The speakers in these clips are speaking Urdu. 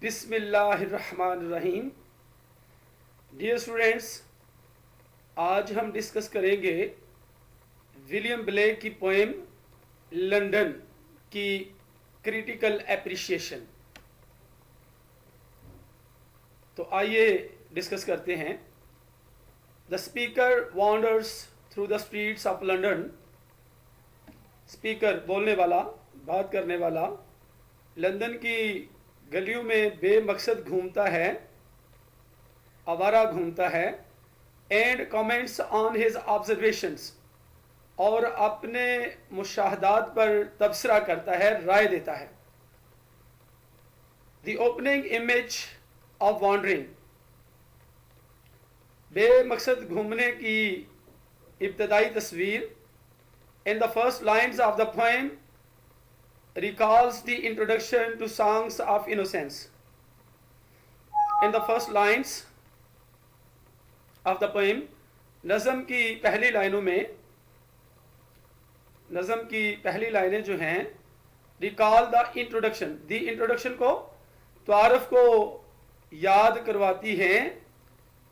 بسم اللہ الرحمن الرحیم. ڈیئر اسٹوڈینٹس، آج ہم ڈسکس کریں گے ولیم بلیک کی پوئم لنڈن کی کریٹیکل اپریشیشن. تو آئیے ڈسکس کرتے ہیں. The speaker wanders through the streets of London. Speaker بولنے والا، بات کرنے والا، لندن کی گلیوں میں بے مقصد گھومتا ہے، آوارہ گھومتا ہے. And comments on his observations, اور اپنے مشاہدات پر تبصرہ کرتا ہے، رائے دیتا ہے. The opening image of wandering, بے مقصد گھومنے کی ابتدائی تصویر. In the first lines of the poem recalls the introduction to songs of innocence. In the first lines of the poem، نظم کی پہلی لائنوں میں، نظم کی پہلی لائنیں جو ہیں recall the introduction، the introduction کو، تعارف کو یاد کرواتی ہیں.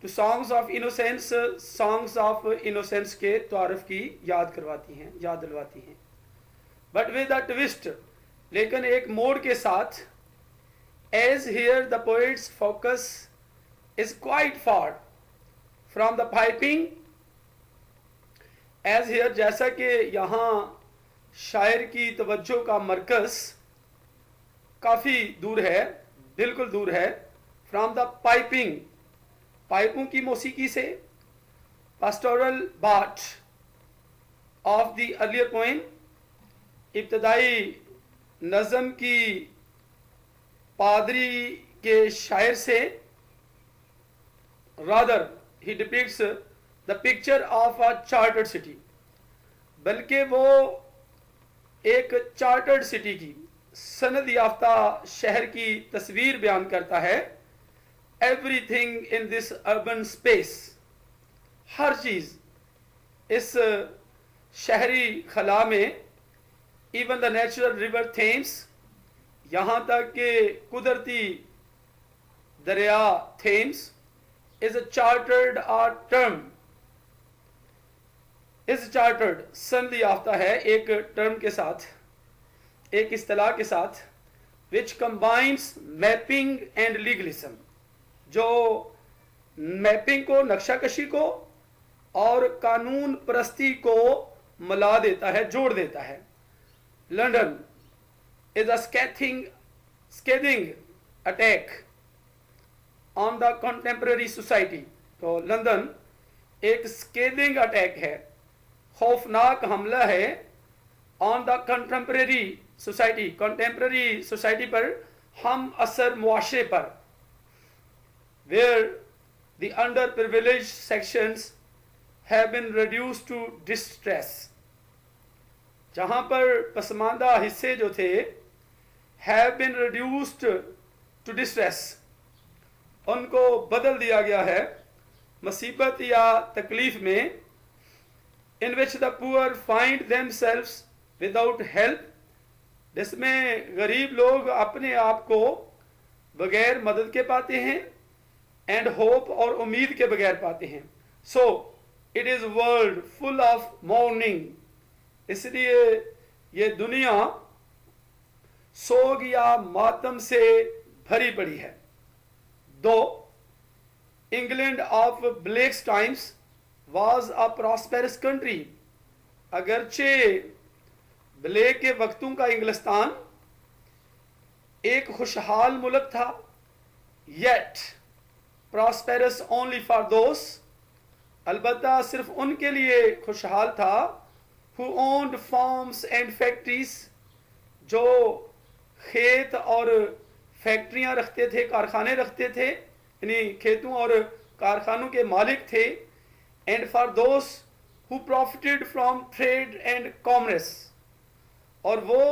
to songs of innocence، songs of innocence کے تعارف کی یاد کرواتی ہیں، یاد دلواتی ہیں. but with a twist، لیکن ایک موڑ کے ساتھ. as here the poet's focus is quite far from the piping. as here، جیسا کہ یہاں شاعر کی توجہ کا مرکز کافی دور ہے، بالکل دور ہے. from the piping، پائپوں کی موسیقی سے. pastoral part of the earlier poem، ابتدائی نظم کی پادری کے شاعر سے. rather he depicts the picture of a chartered city، بلکہ وہ ایک چارٹرڈ سٹی کی، سند یافتہ شہر کی تصویر بیان کرتا ہے. everything in this urban space، ہر چیز اس شہری خلا میں. even the natural river Thames، یہاں تک کہ قدرتی دریا themes is a chartered term، is chartered سند یافتہ ہے ایک ٹرم کے ساتھ، ایک اصطلاح کے ساتھ. which combines mapping and legalism، جو میپنگ کو، نقشہ کشی کو، اور قانون پرستی کو ملا دیتا ہے، جوڑ دیتا ہے. London is a scathing attack on the contemporary society. تو لندن ایک scathing attack ہے، خوفناک حملہ ہے. on the contemporary society، contemporary society پر، ہم عصر معاشرے پر. where the underprivileged sections have been reduced to distress، جہاں پر پسماندہ حصے جو تھے have been reduced to distress، ان کو بدل دیا گیا ہے مصیبت یا تکلیف میں. in which the poor find themselves without help، جس میں غریب لوگ اپنے آپ کو بغیر مدد کے پاتے ہیں. and hope، اور امید کے بغیر پاتے ہیں. so it is world full of mourning، اس لیے یہ دنیا سوگ یا ماتم سے بھری پڑی ہے. The England of Blake's times was a prosperous country, اگرچہ بلیک کے وقتوں کا انگلستان ایک خوشحال ملک تھا. yet prosperous only for those، البتہ صرف ان کے لیے خوشحال تھا who owned farms and factories، جو کھیت اور فیکٹریاں رکھتے تھے، کارخانے رکھتے تھے، یعنی کھیتوں اور کارخانوں کے مالک تھے. and for those who profited from trade and commerce، اور وہ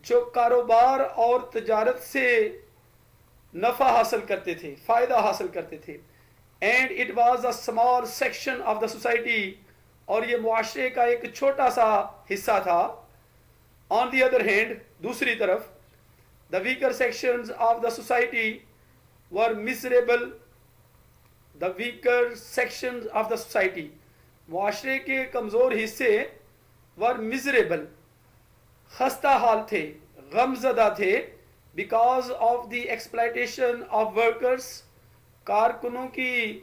جو کاروبار اور تجارت سے نفع حاصل کرتے تھے، فائدہ حاصل کرتے تھے. and it was a small section of the society، اور یہ معاشرے کا ایک چھوٹا سا حصہ تھا. on the other hand، دوسری طرف The weaker sections of the society were miserable. The weaker sections of the society, معاشرے کے کمزور حصے were miserable, خستہ حال تھے, غم زدہ تھے, because of the exploitation of workers, کارکنوں کی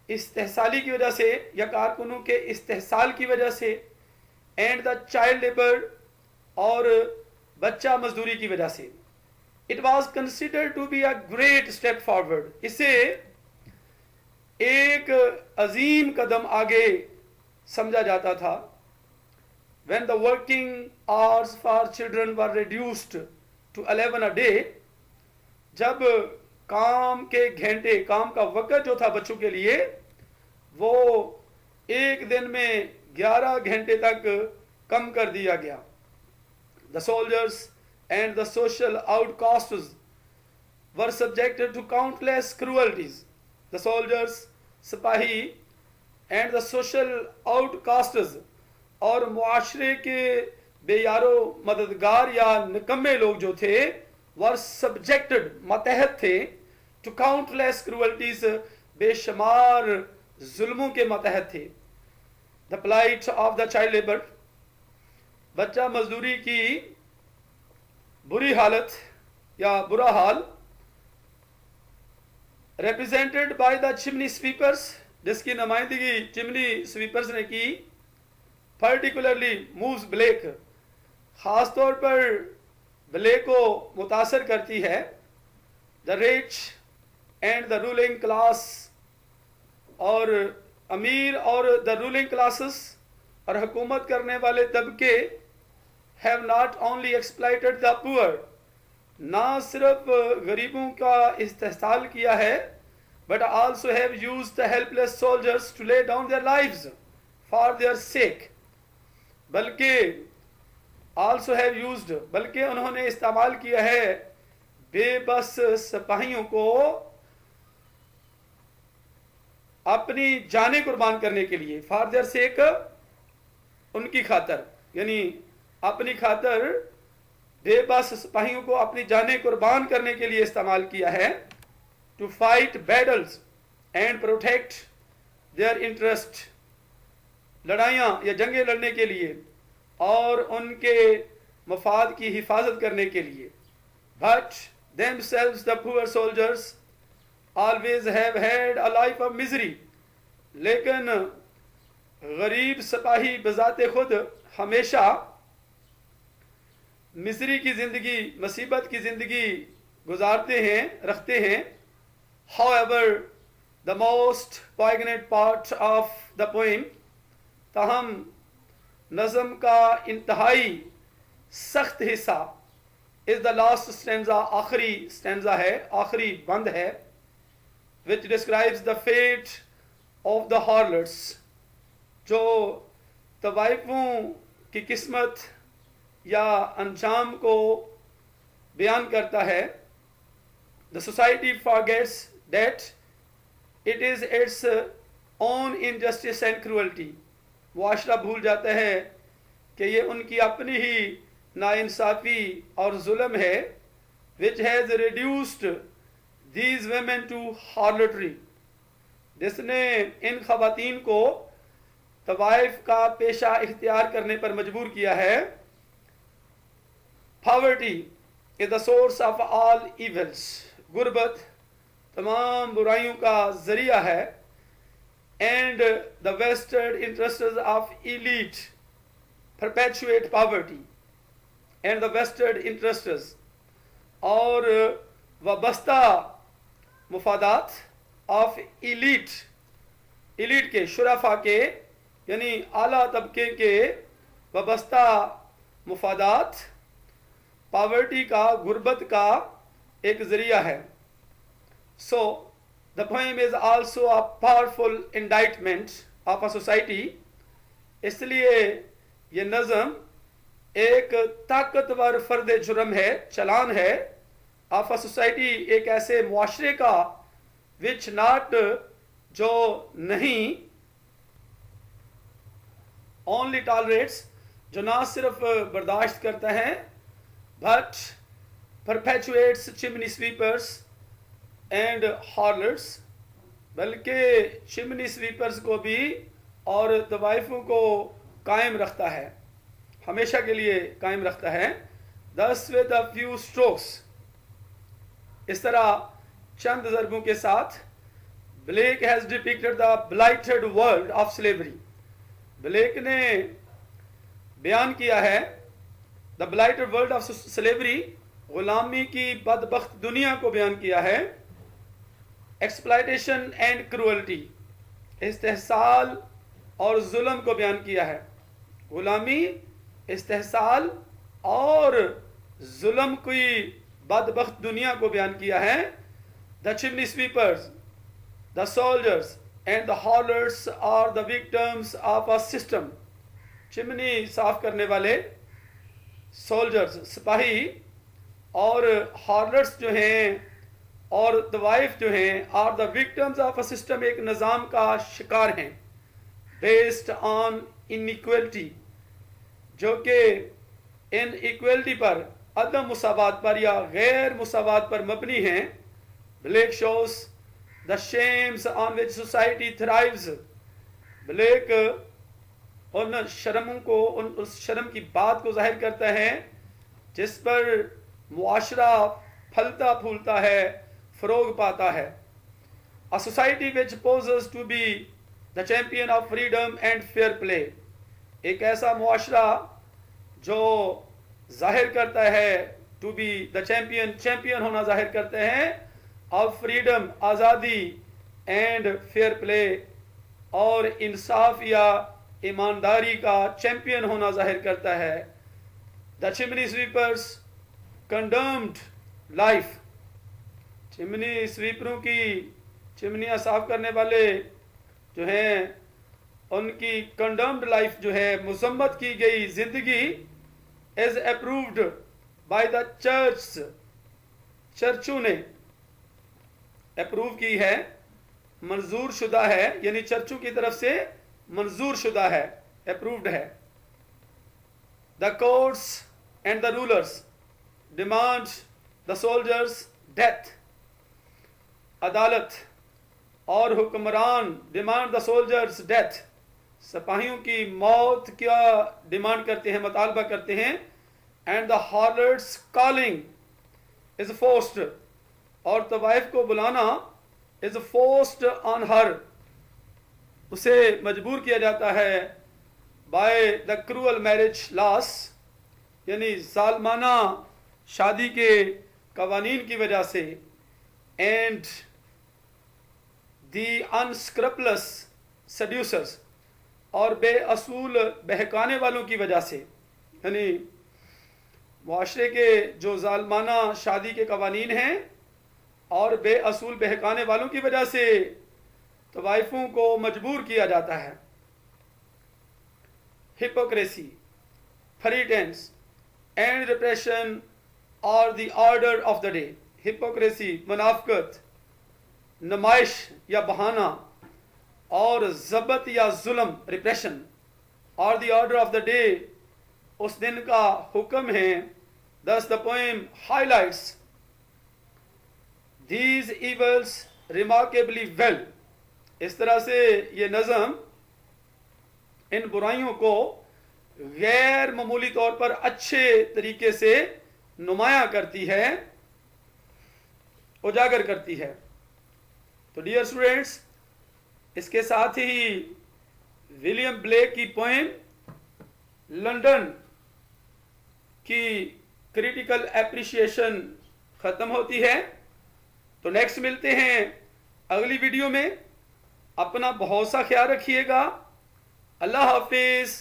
استحصالی کی وجہ سے یا کارکنوں کے استحصال کی وجہ سے, and the child labor, اور بچہ مزدوری کی وجہ سے. It was considered to be a great step forward. اسے ایک عظیم قدم آگے سمجھا جاتا تھا. When the working hours for children were reduced to 11 a day, جب کام کے گھنٹے, کام کا وقت جو تھا بچوں کے لیے وہ ایک دن میں 11 گھنٹے تک کم کر دیا گیا. The soldiers and the social outcasts were subjected to countless cruelties. The soldiers, سپاہی, and the social outcasts, اور معاشرے کے بے یارو مددگار یا نکمے لوگ جو تھے, were subjected, متحد تھے, to countless cruelties, بے شمار ظلموں کے متحد تھے. The plight of the child labor, بچہ مزدوری کی بری حالت یا برا حال, represented by the chimney sweepers, جس کی نمائندگی چمنی سویپرز نے کی, particularly moves Blake, خاص طور پر بلیک کو متاثر کرتی ہے. the rich and the ruling class, اور امیر اور the ruling classes اور حکومت کرنے والے طبقے have not only exploited the poor, نہ صرف غریبوں کا استحصال کیا ہے, but also have used the helpless soldiers to lay down their lives for their sake. بلکہ also have used, بلکہ انہوں نے استعمال کیا ہے بے بس سپاہیوں کو اپنی جانیں قربان کرنے کے لیے, for their sake, ان کی خاطر, یعنی اپنی خاطر بے بس سپاہیوں کو اپنی جانیں قربان کرنے کے لیے استعمال کیا ہے. to fight battles and protect their interest, لڑائیاں یا جنگیں لڑنے کے لیے اور ان کے مفاد کی حفاظت کرنے کے لیے. but themselves the poor soldiers always have had a life of misery, لیکن غریب سپاہی بذات خود ہمیشہ مزری کی زندگی, مصیبت کی زندگی گزارتے ہیں, رکھتے ہیں. however, the most poignant part of the poem, تاہم نظم کا انتہائی سخت حصہ, is the last stanza, آخری stanza ہے, آخری بند ہے, which describes the fate of the harlots, جو طوائفوں کی قسمت یا انجام کو بیان کرتا ہے. The society forgets that it is its own injustice and cruelty, معاشرہ بھول جاتا ہے کہ یہ ان کی اپنی ہی ناانصافی اور ظلم ہے, which has reduced these women to harlotry, جس نے ان خواتین کو طوائف کا پیشہ اختیار کرنے پر مجبور کیا ہے. poverty is the source of all evils, غربت تمام برائیوں کا ذریعہ ہے. and the vested interests of elite perpetuate poverty, and the vested interests, اور وابستہ مفادات of elite, elite کے, شرفا کے, یعنی اعلیٰ طبقے کے وابستہ مفادات پاورٹی کا, غربت کا ایک ذریعہ ہے. so the poem is also a powerful indictment of a society, اس لیے یہ نظم ایک طاقتور فرد جرم ہے, چلان ہے, of a society, ایک ایسے معاشرے کا, which not, جو نہیں, only tolerates, جو نہ صرف برداشت کرتا ہے, but perpetuates chimney sweepers and harlots, بلکہ چمنی سویپرز کو بھی اور طوائفوں کو قائم رکھتا ہے، ہمیشہ کے لیے قائم رکھتا ہے. thus with a few strokes، اس طرح چند ضربوں کے ساتھ black has depicted the blighted world of slavery، black نے بیان کیا ہے the blighted world of slavery، غلامی کی بدبخت دنیا کو بیان کیا ہے. exploitation and cruelty، استحصال اور ظلم کو بیان کیا ہے. غلامی، استحصال اور ظلم کی بدبخت دنیا کو بیان کیا ہے. the chimney sweepers، the soldiers and the haulers are the victims of a system، چمنی صاف کرنے والے، سولجرز سپاہی، اور ہارلرز جو ہیں اور طوائف جو ہیں are the victims of a system، ایک نظام کا شکار ہیں. based on inequality، جو کہ انیکویلٹی پر، عدم مساوات پر یا غیر مساوات پر مبنی ہیں. Blake shows the shames on which society thrives، Blake ان شرموں کو، اس شرم کی بات کو ظاہر کرتا ہے جس پر معاشرہ پھلتا پھولتا ہے، فروغ پاتا ہے. a society which poses to be the champion of freedom and fair play، ایک ایسا معاشرہ جو ظاہر کرتا ہے to be the چیمپئن ہونا ظاہر کرتے ہیں of freedom، آزادی، and fair play، اور انصاف یا ایمانداری کا چیمپئن ہونا ظاہر کرتا ہے. the chimney sweepers condemned life، چمنی سویپروں کی، چمنیاں صاف کرنے والے جو ہیں ان کی کنڈمڈ لائف جو ہے، مذمت کی گئی زندگی is approved by the church، چرچوں نے اپروو کی ہے، منظور شدہ ہے، یعنی چرچوں کی طرف سے منظور شدہ ہے، approved ہے. the courts and the rulers demand the soldiers death، عدالت اور حکمران ڈیمانڈ دا سولجرز ڈیتھ، سپاہیوں کی موت کیا ڈیمانڈ کرتے ہیں، مطالبہ کرتے ہیں. And the harlot's calling is forced, اور طوائف کو بلانا از فورسڈ آن ہر، اسے مجبور کیا جاتا ہے بائی دا کروئل میرج لاس، یعنی ظالمانہ شادی کے قوانین کی وجہ سے. اینڈ دی unscrupulous seducers، اور بے اصول بہکانے والوں کی وجہ سے، یعنی معاشرے کے جو ظالمانہ شادی کے قوانین ہیں اور بے اصول بہکانے والوں کی وجہ سے طوائفوں کو مجبور کیا جاتا ہے. hypocrisy، pretense and repression are the order of the day. hypocrisy، منافقت، نمائش یا بہانہ، اور ضبط یا ظلم، ریپریشن، اور the order of the day, اس دن کا حکم ہے. thus the poem highlights these evils remarkably well، اس طرح سے یہ نظم ان برائیوں کو غیر معمولی طور پر اچھے طریقے سے نمایاں کرتی ہے، اجاگر کرتی ہے. تو ڈیئر اسٹوڈینٹس، اس کے ساتھ ہی ولیم بلیک کی پوئم لنڈن کی کریٹیکل اپریشیشن ختم ہوتی ہے. تو نیکسٹ ملتے ہیں اگلی ویڈیو میں. اپنا بہت سا خیال رکھیے گا. اللہ حافظ.